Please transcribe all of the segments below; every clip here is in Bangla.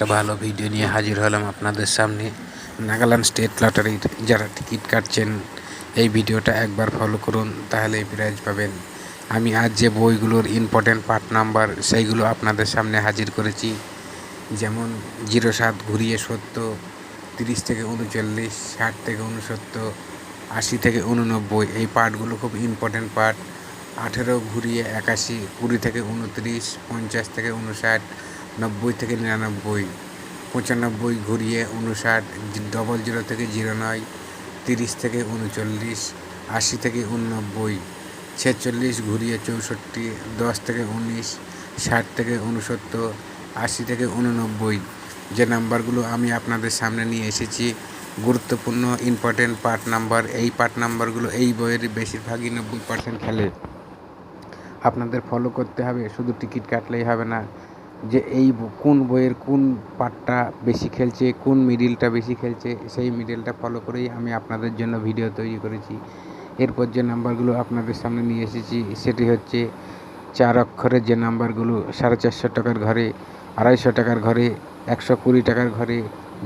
একটা ভালো ভিডিও নিয়ে হাজির হলাম আপনাদের সামনে। নাগাল্যান্ড স্টেট লটারির যারা টিকিট কাটছেন, এই ভিডিওটা একবার ফলো করুন, তাহলে প্রাইজ পাবেন। আমি আজ যে বইগুলোর ইম্পর্টেন্ট পার্ট নাম্বার সেইগুলো আপনাদের সামনে হাজির করেছি। যেমন 07 ঘুরিয়ে 70, 30 থেকে 39, 60 থেকে 69, 80 থেকে 89, এই পার্টগুলো খুব ইম্পর্টেন্ট পার্ট। 18 ঘুরিয়ে 81, 20 থেকে 29, 50 থেকে 59, 90 থেকে 99, 95 ঘুরিয়ে 59, 00 থেকে 09, 30 থেকে 39, 80 থেকে 89, 46 ঘুরিয়ে 64, 10 থেকে 19, 60 থেকে 69, 80 থেকে 89, যে নাম্বারগুলো আমি আপনাদের সামনে নিয়ে এসেছি গুরুত্বপূর্ণ ইম্পর্টেন্ট পার্ট নাম্বার। এই পার্ট নাম্বারগুলো এই বইয়ের বেশিরভাগই 90% খেলে। আপনাদের ফলো করতে হবে, শুধু টিকিট কাটলেই হবে না, যে এই কোন বইয়ের কোন পার্টটা বেশি খেলছে, কোন মিডিলটা বেশি খেলছে, সেই মিডিলটা ফলো করেই আমি আপনাদের জন্য ভিডিও তৈরি করেছি। এরপর যে নাম্বারগুলো আপনাদের সামনে নিয়ে এসেছি সেটি হচ্ছে 4 অক্ষরের যে নাম্বারগুলো 450 টাকার ঘরে, 250 টাকার ঘরে, 120 টাকার ঘরে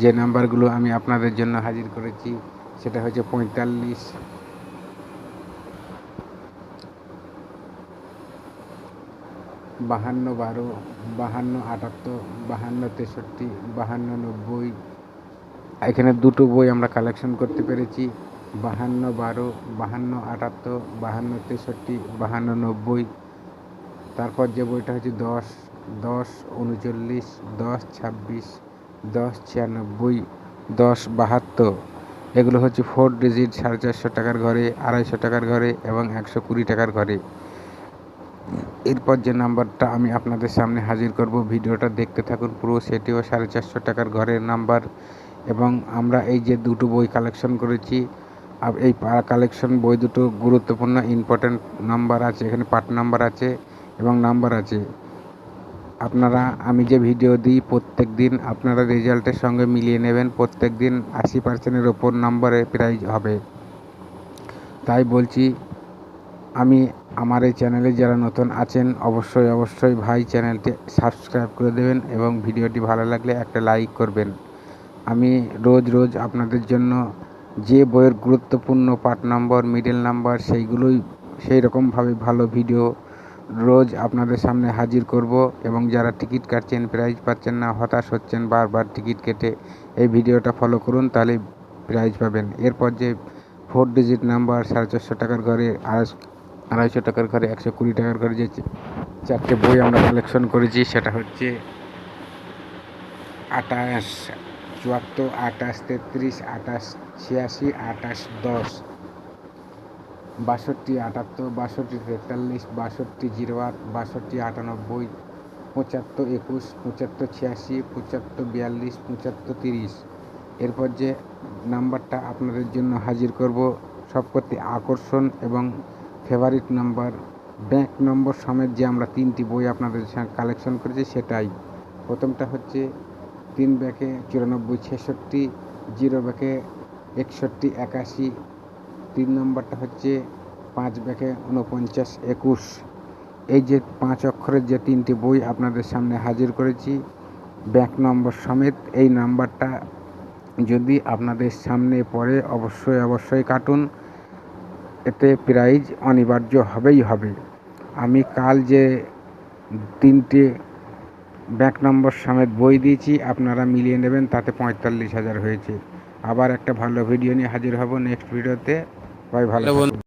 যে নাম্বারগুলো আমি আপনাদের জন্য হাজির করেছি সেটা হচ্ছে 45, 52, 12, 52, 78, 52, 63, 52, 90। এখানে দুটো বই আমরা কালেকশন করতে পেরেছি, 52, 12, 52, 78, 52, 63, 52, 90। তারপর যে বইটা হচ্ছে 10, 10, 39, 10, 26, 10, 96, 10, 72। এগুলো হচ্ছে 4 ডিজিট 450 টাকার ঘরে, 250 টাকার ঘরে এবং 120 টাকার ঘরে। এরপর যে নাম্বারটা আমি আপনাদের সামনে হাজির করব, ভিডিওটা দেখতে থাকুন পুরো, সেটিও 450 টাকার ঘরের নাম্বার। এবং আমরা এই যে দুটো বই কালেকশন করেছি, এই কালেকশন বই দুটো গুরুত্বপূর্ণ ইম্পর্ট্যান্ট নাম্বার আছে, এখানে পার্ট নাম্বার আছে এবং নাম্বার আছে। আপনারা আমি যে ভিডিও দিই প্রত্যেক দিন আপনারা রেজাল্টের সঙ্গে মিলিয়ে নেবেন। প্রত্যেক দিন 80%-এর ওপর নাম্বারে প্রাইজ হবে। তাই বলছি, আমি আমার এই চ্যানেলে যারা নতুন আছেন অবশ্যই ভাই চ্যানেলটি সাবস্ক্রাইব করে দেবেন এবং ভিডিওটি ভালো লাগলে একটা লাইক করবেন। আমি রোজ আপনাদের জন্য যে বইয়ের গুরুত্বপূর্ণ পার্ট নাম্বার, মিডল নাম্বার সেইগুলোই সেই রকমভাবে ভালো ভিডিও রোজ আপনাদের সামনে হাজির করব। এবং যারা টিকিট কাটছেন, প্রাইজ পাচ্ছেন না, হতাশ হচ্ছেন বারবার টিকিট কেটে, এই ভিডিওটা ফলো করুন, তাহলে প্রাইজ পাবেন। এরপর যে 4 ডিজিট নাম্বার 450 টাকার ঘরে, 250 টাকার ঘরে, 120 টাকার ঘরে যে চারটে বই আমরা কালেকশন করেছি সেটা হচ্ছে 28, 74, 28, 33, 28, 86, 28, 10, 62, 78, 62, 43, 62, 08, 62, 98, 75, 21, 75, 86, 75, 42, 75, 30। এরপর যে নাম্বারটা আপনাদের জন্য হাজির করব সবকটি আকর্ষণ এবং ফেভারিট নাম্বার, ব্যাংক নম্বর সমেত যে আমরা 3টি বই আপনাদের কালেকশন করেছি সেটাই। প্রথমটা হচ্ছে 3 ব্যাকে 94, 66, 0 ব্যাকে 61, 81। 3 নম্বরটা হচ্ছে 5 ব্যাকে 49, 21। এই যে 5 অক্ষরের যে 3টি বই আপনাদের সামনে হাজির করেছি ব্যাংক নম্বর সমেত, এই নাম্বারটা যদি আপনাদের সামনে পড়ে অবশ্যই কাটুন, এতে প্রাইজ অনিবার্য হবেই হবে। আমি কাল যে 3টে ব্যাংক নম্বর সমেত বই দিয়েছি আপনারা মিলিয়ে নেবেন, তাতে 45,000 হয়েছে। আবার একটা ভালো ভিডিও নিয়ে হাজির হব নেক্সট ভিডিওতে। ভালো থাকুন।